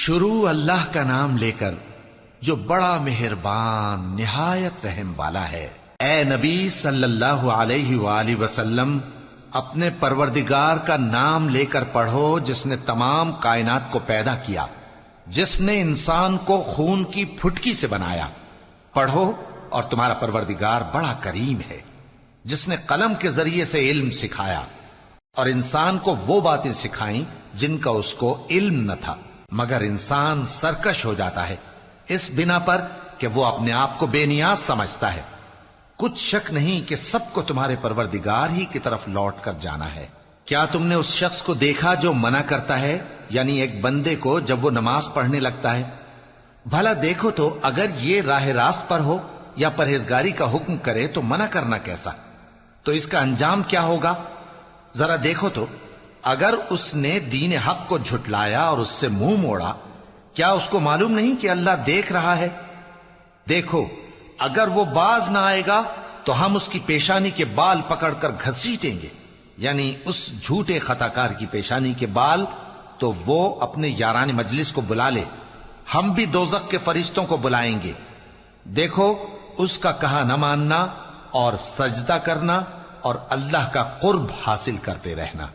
شروع اللہ کا نام لے کر جو بڑا مہربان نہایت رحم والا ہے۔ اے نبی صلی اللہ علیہ وآلہ وسلم، اپنے پروردگار کا نام لے کر پڑھو جس نے تمام کائنات کو پیدا کیا، جس نے انسان کو خون کی پھٹکی سے بنایا۔ پڑھو اور تمہارا پروردگار بڑا کریم ہے، جس نے قلم کے ذریعے سے علم سکھایا اور انسان کو وہ باتیں سکھائیں جن کا اس کو علم نہ تھا، مگر انسان سرکش ہو جاتا ہے اس بنا پر کہ وہ اپنے آپ کو بے نیاز سمجھتا ہے۔ کچھ شک نہیں کہ سب کو تمہارے پروردگار ہی کی طرف لوٹ کر جانا ہے۔ کیا تم نے اس شخص کو دیکھا جو منع کرتا ہے، یعنی ایک بندے کو جب وہ نماز پڑھنے لگتا ہے؟ بھلا دیکھو تو اگر یہ راہ راست پر ہو یا پرہیزگاری کا حکم کرے تو منع کرنا کیسا؟ تو اس کا انجام کیا ہوگا؟ ذرا دیکھو تو اگر اس نے دین حق کو جھٹلایا اور اس سے منہ موڑا، کیا اس کو معلوم نہیں کہ اللہ دیکھ رہا ہے؟ دیکھو اگر وہ باز نہ آئے گا تو ہم اس کی پیشانی کے بال پکڑ کر گھسیٹیں گے، یعنی اس جھوٹے خطا کار کی پیشانی کے بال، تو وہ اپنے یاران مجلس کو بلا لے، ہم بھی دوزخ کے فرشتوں کو بلائیں گے۔ دیکھو اس کا کہا نہ ماننا اور سجدہ کرنا اور اللہ کا قرب حاصل کرتے رہنا۔